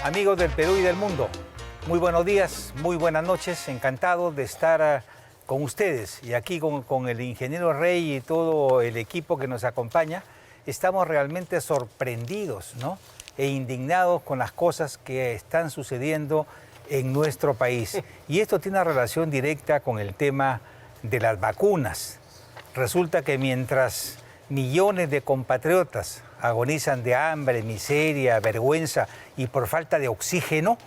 Amigos del Perú y del mundo, muy buenos días, muy buenas noches, encantado de estar con ustedes y aquí con el ingeniero Rey y todo el equipo que nos acompaña. Estamos realmente sorprendidos, ¿no?, e indignados con las cosas que están sucediendo en nuestro país. Y esto tiene una relación directa con el tema de las vacunas. Resulta que mientras millones de compatriotas agonizan de hambre, miseria, vergüenza y por falta de oxígeno,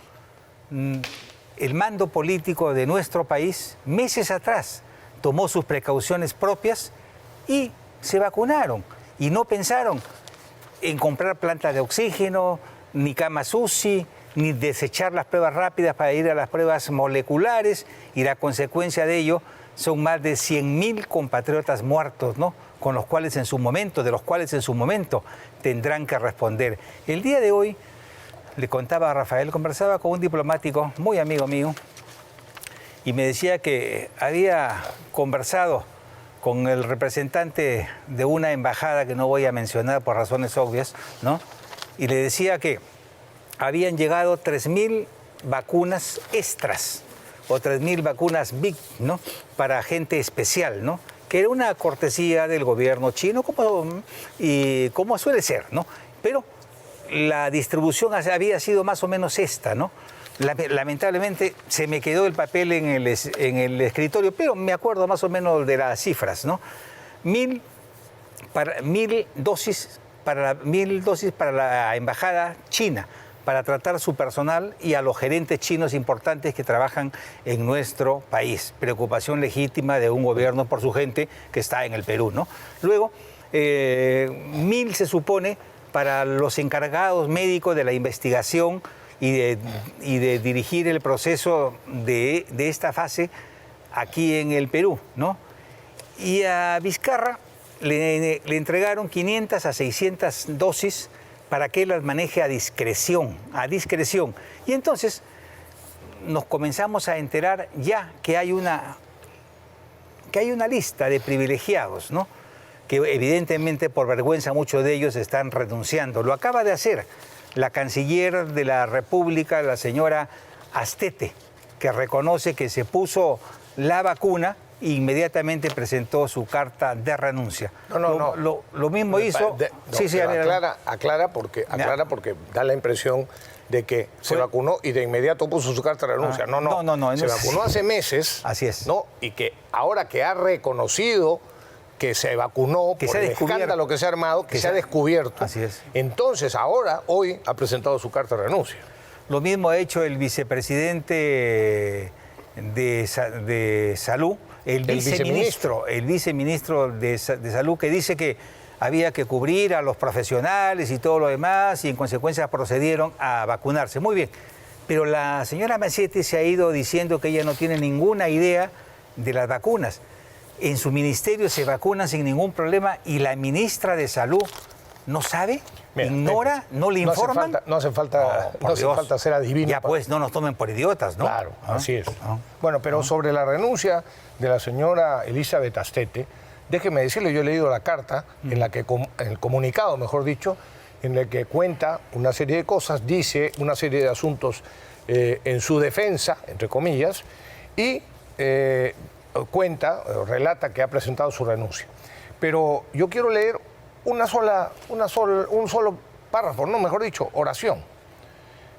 el mando político de nuestro país, meses atrás, tomó sus precauciones propias y se vacunaron. Y no pensaron en comprar plantas de oxígeno, ni camas UCI, ni desechar las pruebas rápidas para ir a las pruebas moleculares, y la consecuencia de ello son más de 100.000 compatriotas muertos, ¿no?, de los cuales en su momento tendrán que responder. El día de hoy, le contaba a Rafael, conversaba con un diplomático muy amigo mío y me decía que había conversado con el representante de una embajada que no voy a mencionar por razones obvias, ¿no?, y le decía que habían llegado 3.000 vacunas extras o 3.000 vacunas big, ¿no?, para gente especial, ¿no?, que era una cortesía del gobierno chino, como suele ser, ¿no? Pero la distribución había sido más o menos esta, ¿no? Lamentablemente se me quedó el papel en el escritorio, pero me acuerdo más o menos de las cifras, ¿no? 1.000 dosis para la embajada china, para tratar su personal y a los gerentes chinos importantes que trabajan en nuestro país. Preocupación legítima de un gobierno por su gente que está en el Perú, ¿no? Luego, 1.000 se supone para los encargados médicos de la investigación y de dirigir el proceso de esta fase aquí en el Perú, ¿no? Y a Vizcarra le entregaron 500 a 600 dosis para que las maneje a discreción. Y entonces nos comenzamos a enterar ya que hay una lista de privilegiados, ¿no?, que evidentemente por vergüenza muchos de ellos están renunciando. Lo acaba de hacer la canciller de la República, la señora Astete, que reconoce que se puso la vacuna e inmediatamente presentó su carta de renuncia. Lo mismo hizo... Aclara porque da la impresión de que se vacunó y de inmediato puso su carta de renuncia. No. Se vacunó hace meses. Así es. ¿No? Y que ahora que ha reconocido que se vacunó por el escándalo que se ha armado, que se ha descubierto. Así es. Entonces, hoy ha presentado su carta de renuncia. Lo mismo ha hecho el vicepresidente de Salud, el viceministro de Salud, que dice que había que cubrir a los profesionales y todo lo demás, y en consecuencia procedieron a vacunarse. Muy bien, pero la señora Maciete se ha ido diciendo que ella no tiene ninguna idea de las vacunas. En su ministerio se vacunan sin ningún problema y la ministra de Salud no sabe, ignora, no le informan. No hace falta ser adivino. Ya pues, no nos tomen por idiotas, ¿no? Claro, así es. Bueno, pero sobre la renuncia de la señora Elizabeth Astete, déjeme decirle, yo he leído la carta, en la que, el comunicado, mejor dicho, en el que cuenta una serie de cosas, dice una serie de asuntos en su defensa, entre comillas, y relata que ha presentado su renuncia. Pero yo quiero leer un solo párrafo, no, mejor dicho, oración.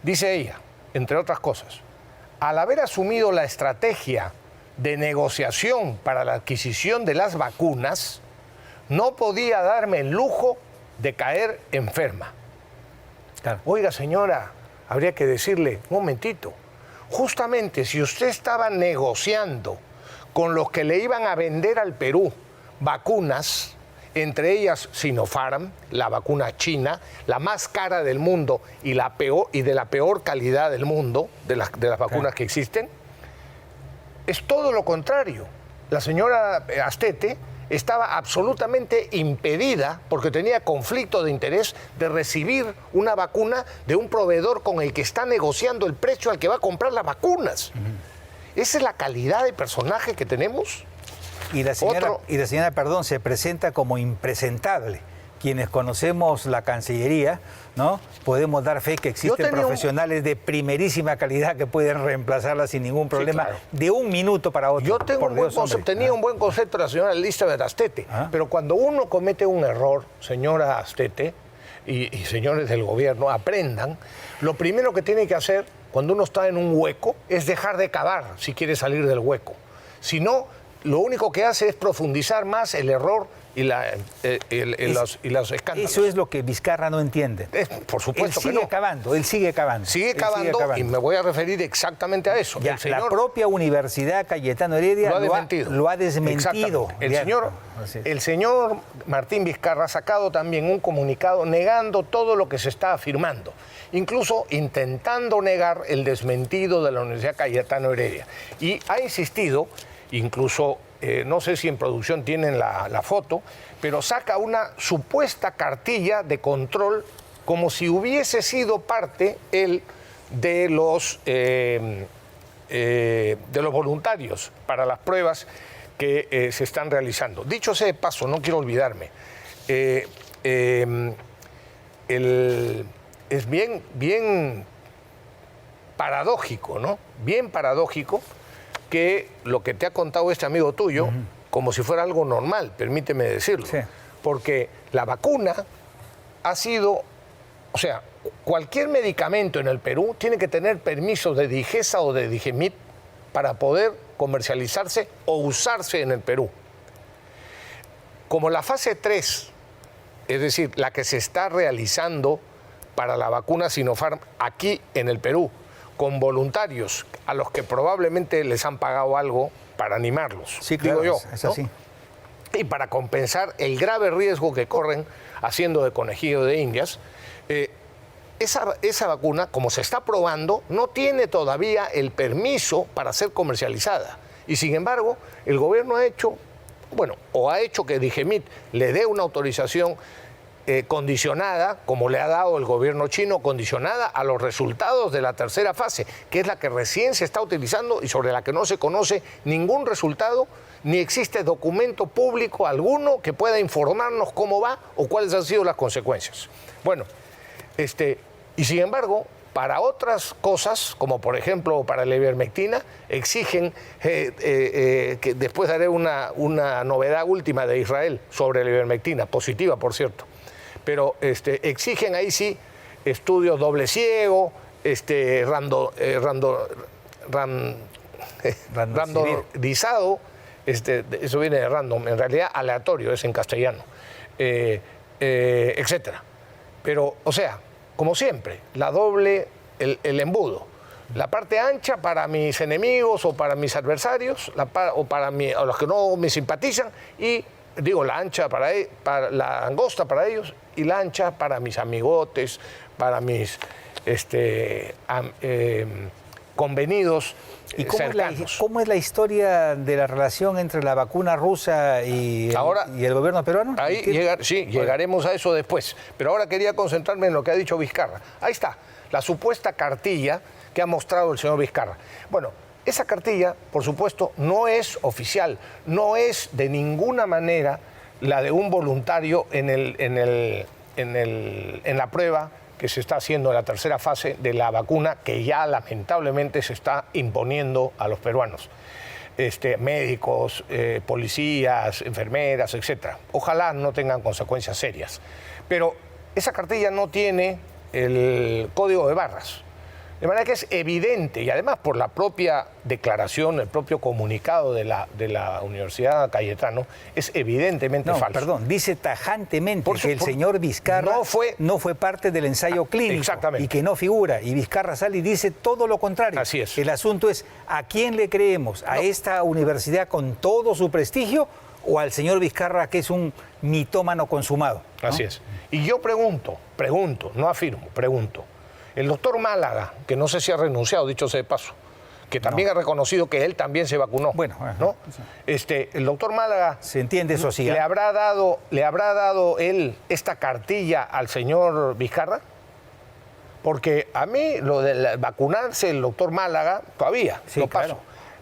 Dice ella, entre otras cosas: al haber asumido la estrategia de negociación para la adquisición de las vacunas, no podía darme el lujo de caer enferma. Claro. Oiga, señora, habría que decirle, un momentito, justamente si usted estaba negociando con los que le iban a vender al Perú vacunas, entre ellas Sinopharm, la vacuna china, la más cara del mundo y de la peor calidad del mundo, de las vacunas que existen, es todo lo contrario. La señora Astete estaba absolutamente impedida, porque tenía conflicto de interés, de recibir una vacuna de un proveedor con el que está negociando el precio al que va a comprar las vacunas. ¿Esa es la calidad de personaje que tenemos? Y la señora, se presenta como impresentable, quienes conocemos la Cancillería, ¿no? Podemos dar fe que existen profesionales de primerísima calidad que pueden reemplazarla sin ningún problema, claro, de un minuto para otro. Yo tengo tenía un buen concepto de la señora Elizabeth Astete, pero cuando uno comete un error, señora Astete, y señores del gobierno, aprendan, lo primero que tiene que hacer cuando uno está en un hueco es dejar de cavar si quiere salir del hueco. Si no, lo único que hace es profundizar más el error y los escándalos. Eso es lo que Vizcarra no entiende. Por supuesto que no. Él sigue cavando. Sigue cavando y me voy a referir exactamente a eso. Ya, la propia Universidad Cayetano Heredia lo ha desmentido. El señor Martín Vizcarra ha sacado también un comunicado negando todo lo que se está afirmando, incluso intentando negar el desmentido de la Universidad Cayetano Heredia. Y ha insistido, incluso... no sé si en producción tienen la foto, pero saca una supuesta cartilla de control como si hubiese sido parte él de los voluntarios para las pruebas que se están realizando. Dicho sea de paso, no quiero olvidarme, es bien paradójico, ¿no? Bien paradójico que lo que te ha contado este amigo tuyo, como si fuera algo normal, permíteme decirlo. Sí. Porque la vacuna ha sido, o sea, cualquier medicamento en el Perú tiene que tener permiso de Digesa o de Digemit para poder comercializarse o usarse en el Perú. Como la fase 3, es decir, la que se está realizando para la vacuna Sinopharm aquí en el Perú, con voluntarios a los que probablemente les han pagado algo para animarlos, sí, claro, digo yo, es así. Y para compensar el grave riesgo que corren haciendo de conejillo de indias, esa vacuna, como se está probando, no tiene todavía el permiso para ser comercializada. Y sin embargo, el gobierno ha hecho que Digemit le dé una autorización condicionada, como le ha dado el gobierno chino, condicionada a los resultados de la tercera fase, que es la que recién se está utilizando y sobre la que no se conoce ningún resultado, ni existe documento público alguno que pueda informarnos cómo va o cuáles han sido las consecuencias. Bueno, y sin embargo, para otras cosas, como por ejemplo para la ivermectina, exigen, que después daré una novedad última de Israel sobre la ivermectina, positiva por cierto, pero exigen ahí sí estudios doble ciego, randomizado, eso viene de random, en realidad aleatorio, es en castellano, etcétera. Pero, o sea, como siempre, el embudo. La parte ancha para mis enemigos o para mis adversarios, o para los que no me simpatizan, y digo, la ancha para la angosta para ellos y la ancha para mis amigotes, para mis convenidos cercanos. ¿Cómo es la historia de la relación entre la vacuna rusa y el gobierno peruano? Ahí llegaremos a eso después. Pero ahora quería concentrarme en lo que ha dicho Vizcarra. Ahí está, la supuesta cartilla que ha mostrado el señor Vizcarra. Bueno, esa cartilla, por supuesto, no es oficial, no es de ninguna manera la de un voluntario en la prueba que se está haciendo en la tercera fase de la vacuna que ya lamentablemente se está imponiendo a los peruanos. Médicos, policías, enfermeras, etc. Ojalá no tengan consecuencias serias. Pero esa cartilla no tiene el código de barras. De manera que es evidente, y además por la propia declaración, el propio comunicado de la Universidad Cayetano, es evidentemente falso. Perdón, dice tajantemente que el señor Vizcarra no fue parte del ensayo clínico y que no figura. Y Vizcarra sale y dice todo lo contrario. Así es. El asunto es, ¿a quién le creemos? ¿A esta universidad con todo su prestigio o al señor Vizcarra, que es un mitómano consumado? ¿No? Así es. Y yo pregunto, no afirmo, pregunto. El doctor Málaga, que no sé si ha renunciado, dicho sea de paso, que también ha reconocido que él también se vacunó. Bueno, ¿no? El doctor Málaga... Se entiende eso, sí. ¿Le habrá dado él esta cartilla al señor Vizcarra? Porque a mí lo de vacunarse el doctor Málaga todavía no pasó.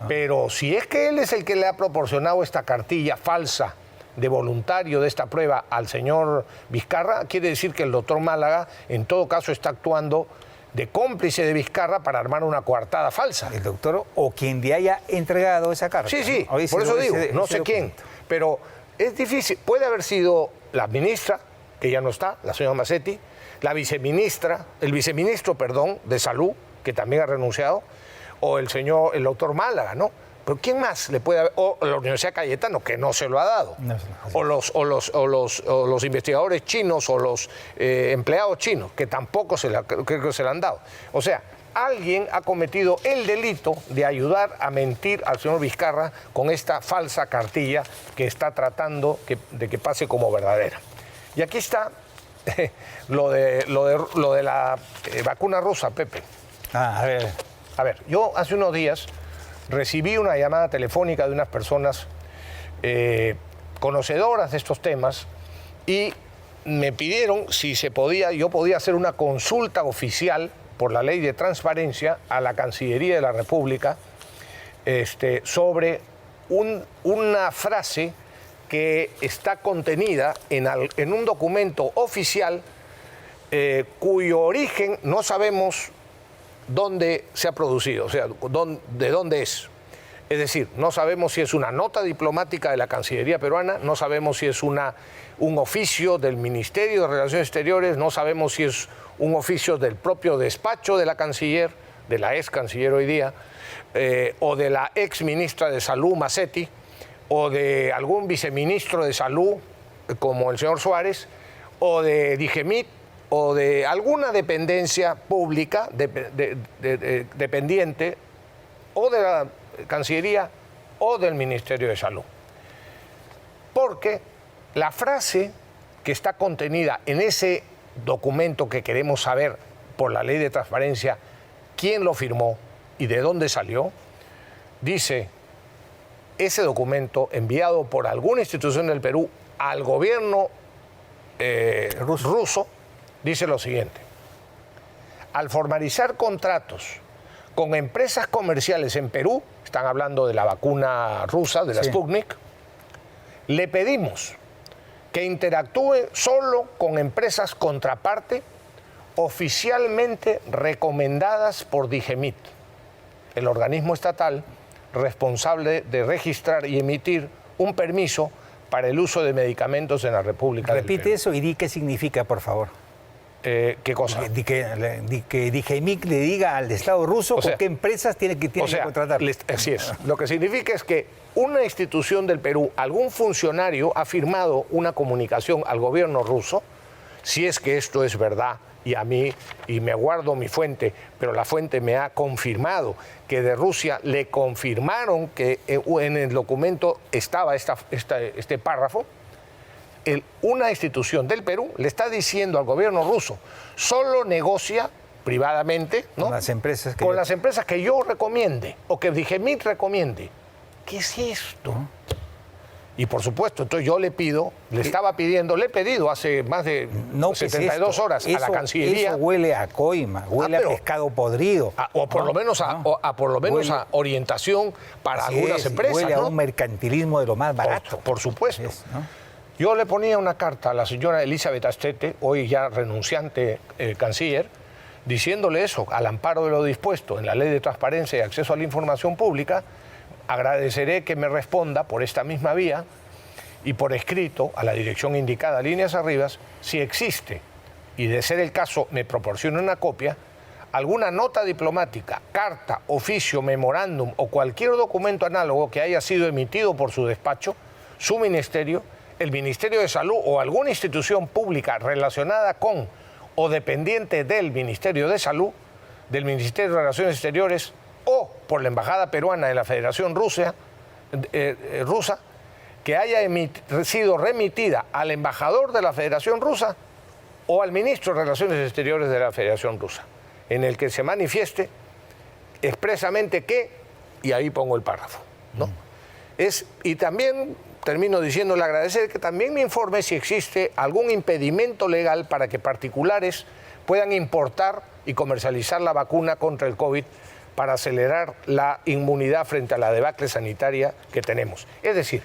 Pero si es que él es el que le ha proporcionado esta cartilla falsa de voluntario de esta prueba al señor Vizcarra, quiere decir que el doctor Málaga en todo caso está actuando de cómplice de Vizcarra para armar una coartada falsa. El doctor o quien le haya entregado esa carta. Sí, ¿no? por eso digo, no sé quién, pero es difícil. Puede haber sido la ministra, que ya no está, la señora Macetti, la viceministra, el viceministro, perdón, de Salud, que también ha renunciado, o el doctor Málaga, ¿no? Pero ¿quién más le puede haber? O la Universidad Cayetano, que no se lo ha dado. No, o los investigadores chinos o los empleados chinos, que tampoco creo que se le han dado. O sea, alguien ha cometido el delito de ayudar a mentir al señor Vizcarra con esta falsa cartilla que está tratando de que pase como verdadera. Y aquí está lo de la vacuna rusa, Pepe. A ver. A ver, yo hace unos días recibí una llamada telefónica de unas personas conocedoras de estos temas y me pidieron si yo podía hacer una consulta oficial por la ley de transparencia a la Cancillería de la República sobre una frase que está contenida en un documento oficial cuyo origen no sabemos dónde se ha producido, o sea, de dónde es. Es decir, no sabemos si es una nota diplomática de la Cancillería peruana, no sabemos si es un oficio del Ministerio de Relaciones Exteriores, no sabemos si es un oficio del propio despacho de la canciller, de la ex canciller hoy día, o de la ex ministra de Salud, Macetti, o de algún viceministro de Salud, como el señor Suárez, o de Digemit, o de alguna dependencia pública dependiente, o de la Cancillería, o del Ministerio de Salud. Porque la frase que está contenida en ese documento que queremos saber por la ley de transparencia, quién lo firmó y de dónde salió, dice, ese documento enviado por alguna institución del Perú al gobierno ruso, dice lo siguiente: al formalizar contratos con empresas comerciales en Perú, están hablando de la vacuna rusa, de la Sputnik, le pedimos que interactúe solo con empresas contraparte oficialmente recomendadas por Digemit, el organismo estatal responsable de registrar y emitir un permiso para el uso de medicamentos en la República del Perú. Repite eso y di qué significa, por favor. ¿Qué cosa? Que Digemit le diga al Estado ruso con qué empresas tiene que contratar. Así es. Lo que significa es que una institución del Perú, algún funcionario ha firmado una comunicación al gobierno ruso, si es que esto es verdad, y me guardo mi fuente, pero la fuente me ha confirmado que de Rusia le confirmaron que en el documento estaba este párrafo. Una institución del Perú le está diciendo al gobierno ruso, solo negocia privadamente, ¿no?, con las empresas que yo recomiende o que Digemit recomiende. ¿Qué es esto? Y por supuesto, entonces yo le he pedido hace más de 72 horas a la Cancillería. Eso huele a coima, huele a pescado podrido. O por lo menos a orientación para algunas empresas. Huele a un mercantilismo de lo más barato. Por supuesto. Yo le ponía una carta a la señora Elizabeth Astete, hoy ya renunciante canciller, diciéndole eso, al amparo de lo dispuesto en la Ley de Transparencia y Acceso a la Información Pública. Agradeceré que me responda por esta misma vía y por escrito a la dirección indicada, líneas arriba, si existe, y de ser el caso me proporcione una copia, alguna nota diplomática, carta, oficio, memorándum o cualquier documento análogo que haya sido emitido por su despacho, su ministerio, el Ministerio de Salud o alguna institución pública relacionada con o dependiente del Ministerio de Salud, del Ministerio de Relaciones Exteriores o por la Embajada Peruana en la Federación Rusa, que haya sido remitida al embajador de la Federación Rusa o al ministro de Relaciones Exteriores de la Federación Rusa, en el que se manifieste expresamente que, y ahí pongo el párrafo, ¿no? Y también termino diciéndole agradecer que también me informe si existe algún impedimento legal para que particulares puedan importar y comercializar la vacuna contra el COVID para acelerar la inmunidad frente a la debacle sanitaria que tenemos. Es decir,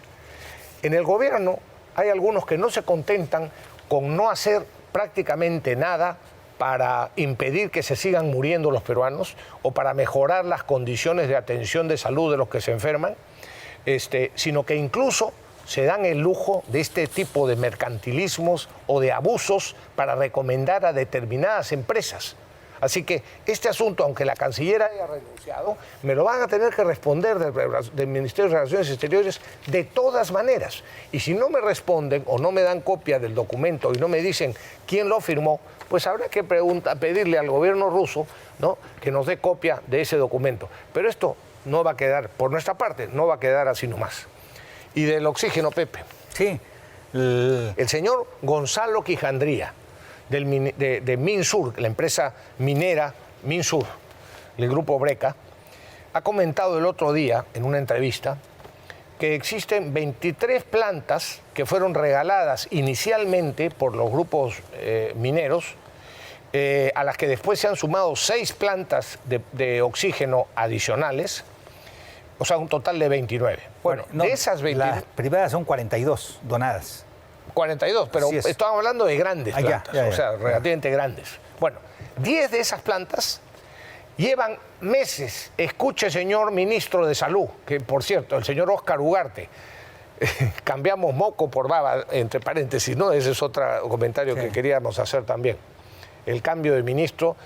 en el gobierno hay algunos que no se contentan con no hacer prácticamente nada para impedir que se sigan muriendo los peruanos o para mejorar las condiciones de atención de salud de los que se enferman, sino que incluso se dan el lujo de este tipo de mercantilismos o de abusos para recomendar a determinadas empresas. Así que este asunto, aunque la canciller haya renunciado, me lo van a tener que responder del Ministerio de Relaciones Exteriores de todas maneras. Y si no me responden o no me dan copia del documento y no me dicen quién lo firmó, pues habrá que pedirle al gobierno ruso, ¿no?, que nos dé copia de ese documento. Pero esto no va a quedar, por nuestra parte, no va a quedar así nomás. Y del oxígeno, Pepe. Sí. El señor Gonzalo Quijandría, de Minsur, la empresa minera Minsur, el grupo Breca, ha comentado el otro día en una entrevista que existen 23 plantas que fueron regaladas inicialmente por los grupos mineros, a las que después se han sumado 6 plantas de oxígeno adicionales, o sea, un total de 29. Bueno, no, de esas 29... Las privadas son 42 donadas. 42, pero estamos hablando de grandes plantas, ya. O sea, relativamente grandes. Bueno, 10 de esas plantas llevan meses. Escuche, señor ministro de Salud, que por cierto, el señor Óscar Ugarte, cambiamos moco por baba, entre paréntesis, ¿no? Ese es otro comentario que queríamos hacer también. El cambio de ministro.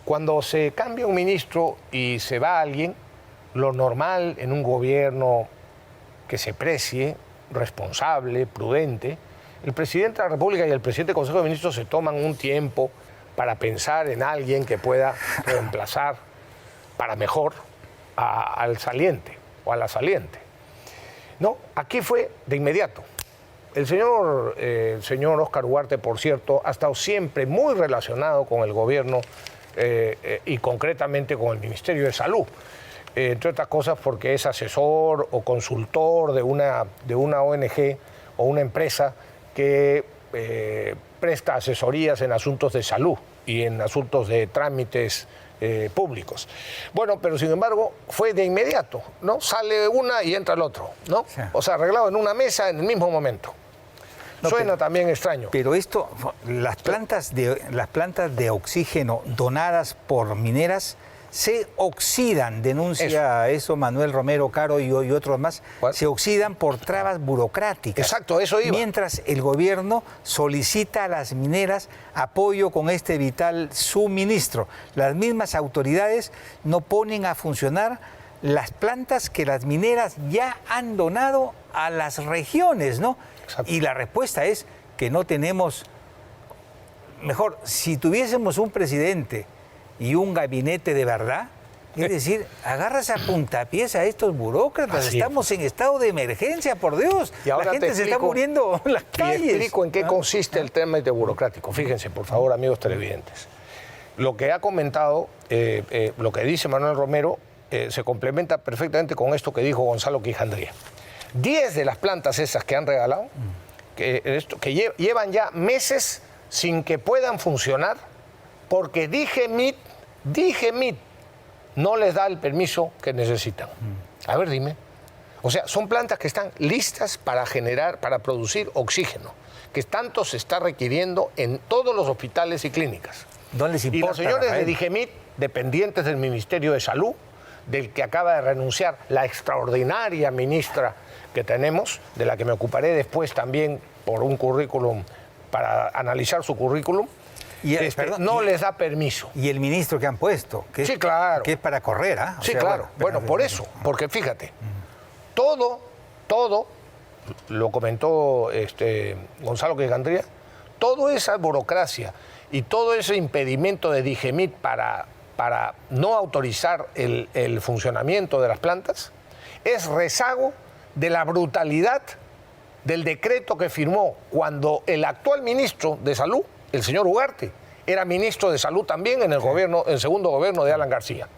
Cuando se cambia un ministro y se va alguien, lo normal en un gobierno que se precie, responsable, prudente, el presidente de la República y el presidente del Consejo de Ministros se toman un tiempo para pensar en alguien que pueda reemplazar para mejor al saliente o a la saliente. No, aquí fue de inmediato. El señor Óscar Ugarte, por cierto, ha estado siempre muy relacionado con el gobierno y concretamente con el Ministerio de Salud. Entre otras cosas porque es asesor o consultor de una ONG o una empresa que presta asesorías en asuntos de salud y en asuntos de trámites públicos. Bueno, pero sin embargo fue de inmediato, ¿no? Sale una y entra el otro, ¿no? Sí. O sea, arreglado en una mesa en el mismo momento. No, suena también extraño. Pero esto, las plantas de oxígeno donadas por mineras se oxidan, denuncia eso Manuel Romero Caro y otros más, se oxidan por trabas burocráticas. Exacto, eso iba. Mientras el gobierno solicita a las mineras apoyo con este vital suministro. Las mismas autoridades no ponen a funcionar las plantas que las mineras ya han donado a las regiones, ¿no? Exacto. Y la respuesta es que no tenemos... Mejor, si tuviésemos un presidente y un gabinete de verdad, es decir, agarras a puntapiés a estos burócratas. Así estamos en estado de emergencia, por Dios. Y ahora la gente se está muriendo en las calles. Y explico en qué consiste el trámite burocrático. Fíjense, por favor, amigos televidentes. Lo que ha comentado, lo que dice Manuel Romero, se complementa perfectamente con esto que dijo Gonzalo Quijandría. 10 de las plantas esas que han regalado, que llevan ya meses sin que puedan funcionar, porque DGMIT no les da el permiso que necesitan. A ver, dime. O sea, son plantas que están listas para producir oxígeno, que tanto se está requiriendo en todos los hospitales y clínicas. No les importa, y los señores Rafael de DGMIT, dependientes del Ministerio de Salud, del que acaba de renunciar la extraordinaria ministra que tenemos, de la que me ocuparé después también por un currículum, para analizar su currículum, no les da permiso. Y el ministro que han puesto, que, sí, claro, que es para correr, ¿ah? Sí, claro. Bueno, por eso, porque fíjate, todo, lo comentó Gonzalo Quijandría, toda esa burocracia y todo ese impedimento de DGMIT para no autorizar el funcionamiento de las plantas es rezago de la brutalidad del decreto que firmó cuando el actual ministro de Salud, el señor Ugarte, era ministro de Salud también en el segundo gobierno de Alan García.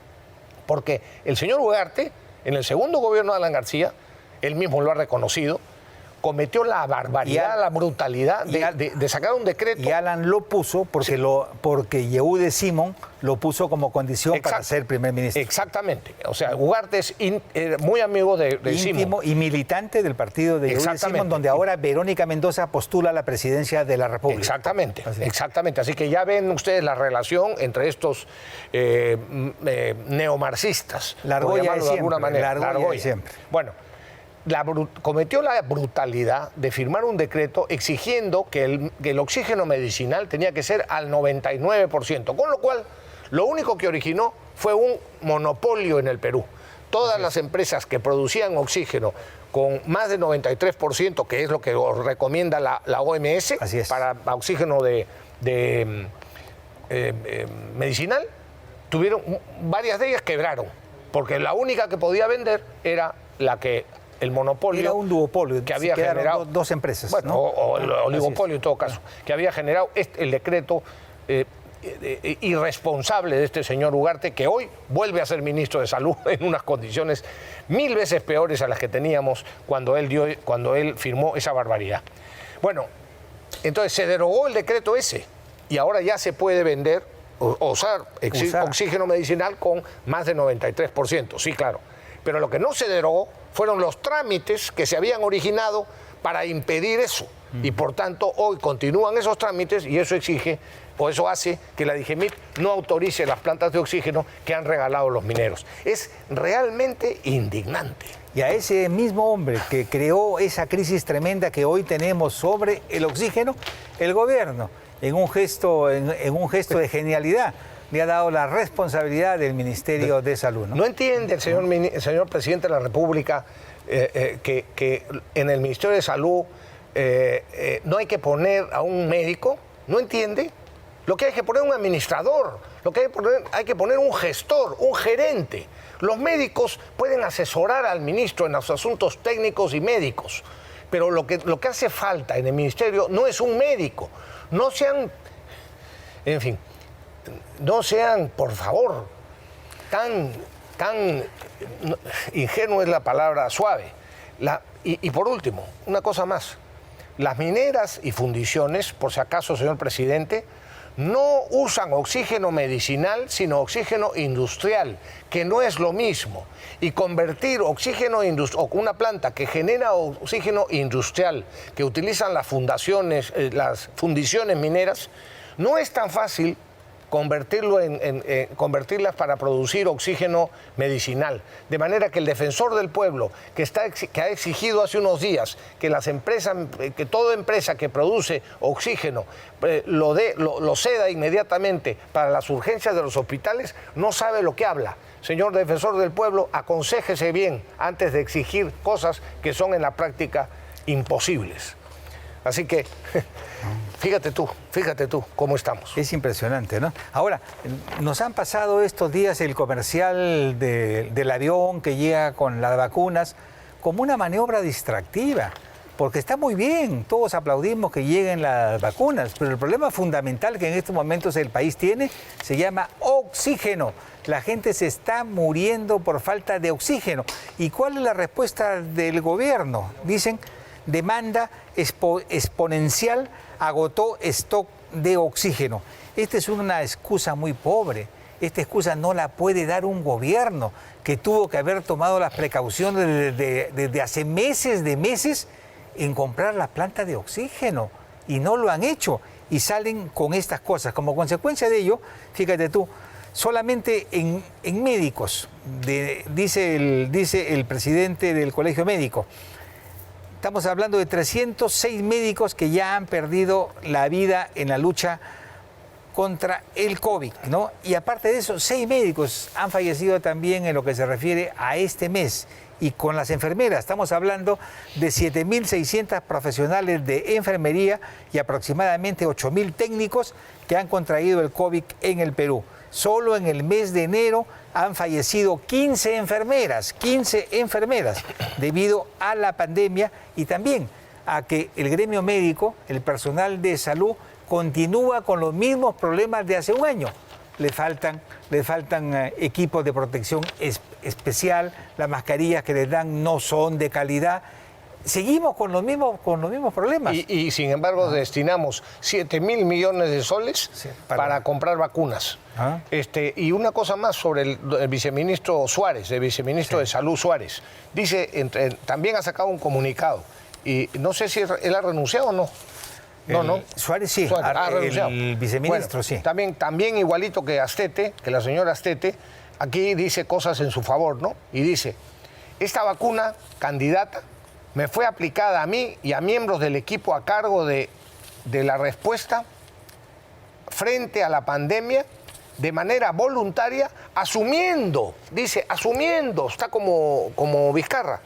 Porque el señor Ugarte, en el segundo gobierno de Alan García, él mismo lo ha reconocido, cometió la barbaridad, la brutalidad de sacar un decreto. Y Alan lo puso porque, porque Yehude Simón lo puso como condición para ser primer ministro. Exactamente. O sea, Ugarte es muy amigo de íntimo Simón. y militante del partido de Yehude Simón, donde ahora Verónica Mendoza postula la presidencia de la República. Exactamente, exactamente. Así que ya ven ustedes la relación entre estos neomarxistas. La argolla de alguna manera. La argolla de siempre. Bueno, cometió la brutalidad de firmar un decreto exigiendo que el oxígeno medicinal tenía que ser al 99%, con lo cual lo único que originó fue un monopolio en el Perú. Todas las empresas que producían oxígeno con más de 93%, que es lo que recomienda la OMS para oxígeno medicinal, tuvieron varias de ellas quebraron, porque la única que podía vender era la que el monopolio. Era un duopolio, que había generado dos empresas. Bueno, ¿no? o el oligopolio en todo caso, que había generado el decreto irresponsable de este señor Ugarte, que hoy vuelve a ser ministro de Salud en unas condiciones 1000 veces peores a las que teníamos cuando él firmó esa barbaridad. Bueno, entonces se derogó el decreto ese y ahora ya se puede vender o usar oxígeno medicinal con más de 93%. Sí, claro. Pero lo que no se derogó fueron los trámites que se habían originado para impedir eso. Y por tanto, hoy continúan esos trámites y eso exige, o eso hace que la DIGEMIT no autorice las plantas de oxígeno que han regalado los mineros. Es realmente indignante. Y a ese mismo hombre que creó esa crisis tremenda que hoy tenemos sobre el oxígeno, el gobierno, en un gesto de genialidad, le ha dado la responsabilidad del Ministerio de Salud. ¿No entiende el señor presidente de la República que en el Ministerio de Salud no hay que poner a un médico? ¿No entiende? Lo que hay que poner es un administrador, lo que hay que poner un gestor, un gerente. Los médicos pueden asesorar al ministro en los asuntos técnicos y médicos, pero lo que hace falta en el ministerio no es un médico. No sean, por favor, tan ingenuo es la palabra suave. Y por último, una cosa más. Las mineras y fundiciones, por si acaso, señor presidente, no usan oxígeno medicinal, sino oxígeno industrial, que no es lo mismo. Y convertir oxígeno industrial, o una planta que genera oxígeno industrial, que utilizan las fundiciones mineras, no es tan fácil convertirlas para producir oxígeno medicinal. De manera que el defensor del pueblo, que ha exigido hace unos días que que toda empresa que produce oxígeno lo ceda inmediatamente para las urgencias de los hospitales, no sabe lo que habla. Señor defensor del pueblo, aconséjese bien antes de exigir cosas que son en la práctica imposibles. Así que, fíjate tú cómo estamos. Es impresionante, ¿no? Ahora, nos han pasado estos días el comercial del avión que llega con las vacunas como una maniobra distractiva, porque está muy bien, todos aplaudimos que lleguen las vacunas, pero el problema fundamental que en estos momentos el país tiene se llama oxígeno. La gente se está muriendo por falta de oxígeno. ¿Y cuál es la respuesta del gobierno? Dicen, demanda exponencial agotó stock de oxígeno. Esta es una excusa muy pobre. Esta excusa no la puede dar un gobierno que tuvo que haber tomado las precauciones desde hace meses en comprar las plantas de oxígeno y no lo han hecho y salen con estas cosas. Como consecuencia de ello, fíjate tú, solamente en médicos, dice el presidente del Colegio Médico, estamos hablando de 306 médicos que ya han perdido la vida en la lucha contra el COVID, ¿no? Y aparte de eso, 6 médicos han fallecido también en lo que se refiere a este mes. Y con las enfermeras, estamos hablando de 7.600 profesionales de enfermería y aproximadamente 8.000 técnicos que han contraído el COVID en el Perú. Solo en el mes de enero han fallecido 15 enfermeras debido a la pandemia y también a que el gremio médico, el personal de salud, continúa con los mismos problemas de hace un año. Le faltan equipos de protección especial, las mascarillas que les dan no son de calidad. seguimos con los mismos problemas. Y sin embargo destinamos 7.000 millones de soles para comprar vacunas. Y una cosa más sobre el viceministro Suárez, el viceministro de Salud Suárez. Dice, también ha sacado un comunicado, y no sé si él ha renunciado o no. No. Suárez sí, el viceministro sí. También igualito que Astete, que la señora Astete, aquí dice cosas en su favor, ¿no? Y dice, esta vacuna candidata me fue aplicada a mí y a miembros del equipo a cargo de la respuesta frente a la pandemia de manera voluntaria, asumiendo, está como Vizcarra,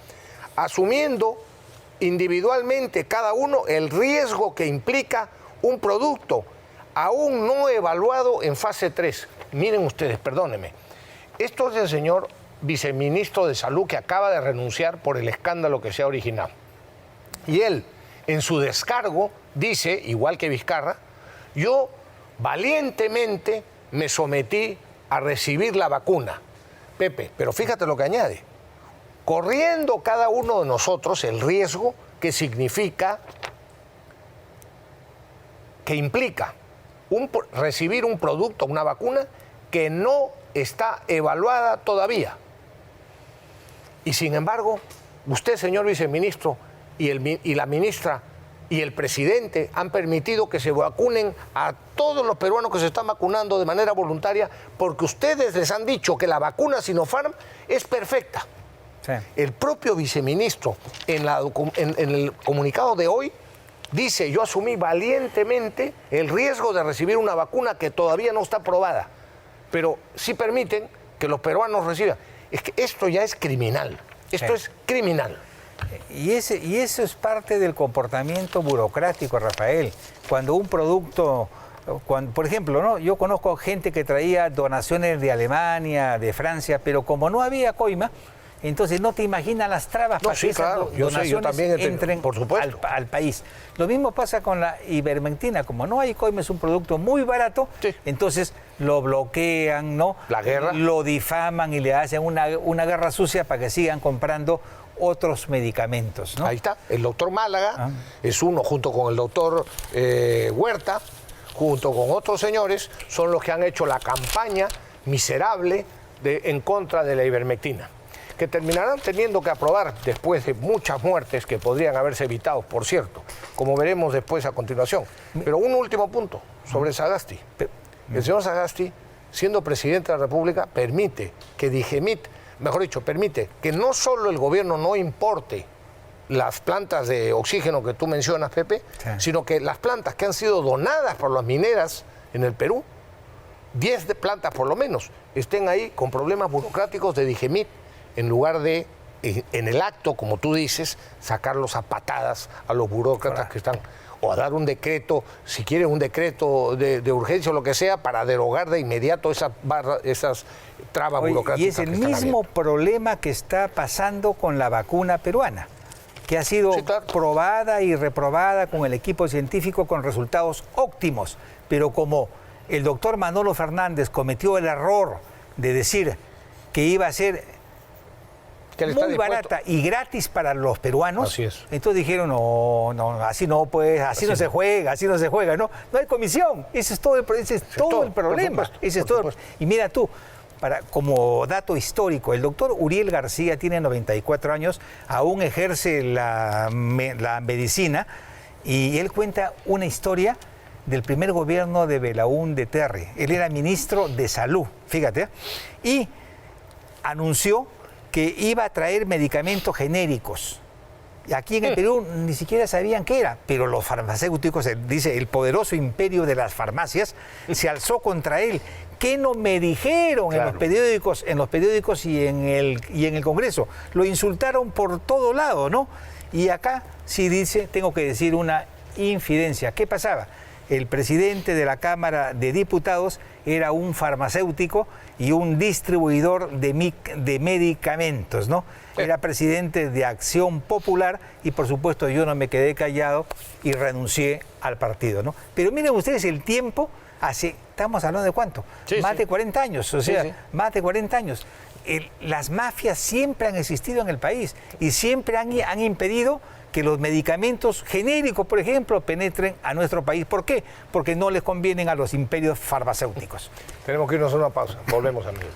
asumiendo individualmente cada uno el riesgo que implica un producto aún no evaluado en fase 3. Miren ustedes, perdónenme, esto es el señor viceministro de Salud que acaba de renunciar por el escándalo que se ha originado. Y él, en su descargo, dice, igual que Vizcarra, yo valientemente me sometí a recibir la vacuna. Pepe, pero fíjate lo que añade, corriendo cada uno de nosotros el riesgo que significa, que implica recibir un producto, una vacuna, que no está evaluada todavía. Y sin embargo, usted, señor viceministro, y la ministra y el presidente han permitido que se vacunen a todos los peruanos que se están vacunando de manera voluntaria, porque ustedes les han dicho que la vacuna Sinopharm es perfecta. Sí. El propio viceministro, en el comunicado de hoy, dice, yo asumí valientemente el riesgo de recibir una vacuna que todavía no está aprobada, pero sí permiten que los peruanos reciban. Es que esto ya es criminal, esto es criminal. Y eso es parte del comportamiento burocrático, Rafael. Cuando un producto, por ejemplo, ¿no? Yo conozco gente que traía donaciones de Alemania, de Francia, pero como no había coima, entonces no te imaginas las trabas para que esas donaciones entren por supuesto al país. Lo mismo pasa con la ivermectina, como no hay coima, es un producto muy barato, entonces lo bloquean, ¿no? La guerra. Lo difaman y le hacen una guerra sucia para que sigan comprando otros medicamentos, ¿no? Ahí está, el doctor Málaga es uno, junto con el doctor Huerta, junto con otros señores, son los que han hecho la campaña miserable en contra de la ivermectina, que terminarán teniendo que aprobar después de muchas muertes que podrían haberse evitado, por cierto, como veremos después a continuación. Pero un último punto sobre Sagasti. El señor Sagasti, siendo presidente de la República, permite que Digemit, mejor dicho, permite que no solo el gobierno no importe las plantas de oxígeno que tú mencionas, Pepe, sino que las plantas que han sido donadas por las mineras en el Perú, 10 plantas por lo menos, estén ahí con problemas burocráticos de Digemit, en lugar de, en el acto, como tú dices, sacarlos a patadas a los burócratas que están, o a dar un decreto, si quieren un decreto de urgencia o lo que sea, para derogar de inmediato esas trabas burocráticas. Y es el mismo problema que está pasando con la vacuna peruana, que ha sido probada y reprobada con el equipo científico con resultados óptimos, pero como el doctor Manolo Fernández cometió el error de decir que iba a ser muy barata y gratis para los peruanos. Así es. Entonces dijeron, no, así no, pues, así no se juega, no hay comisión. Ese es todo el problema. Ese es todo. Y mira tú, como dato histórico, el doctor Uriel García tiene 94 años, aún ejerce la medicina, y él cuenta una historia del primer gobierno de Belaúnde Terry. Él era ministro de Salud, fíjate, y anunció que iba a traer medicamentos genéricos. Y aquí en el Perú ni siquiera sabían qué era, pero los farmacéuticos, dice, el poderoso imperio de las farmacias, se alzó contra él. ¿Qué no me dijeron en los periódicos y en el Congreso? Lo insultaron por todo lado, ¿no? Y acá sí dice, tengo que decir una infidencia. ¿Qué pasaba? El presidente de la Cámara de Diputados era un farmacéutico y un distribuidor de medicamentos, ¿no? Era presidente de Acción Popular y, por supuesto, yo no me quedé callado y renuncié al partido, ¿no? Pero miren ustedes el tiempo, hace ¿Estamos hablando de cuánto? Sí, más sí. de 40 años, o sea, sí. más de 40 años. Las mafias siempre han existido en el país y siempre han impedido que los medicamentos genéricos, por ejemplo, penetren a nuestro país. ¿Por qué? Porque no les convienen a los imperios farmacéuticos. Tenemos que irnos a una pausa. Volvemos, amigos.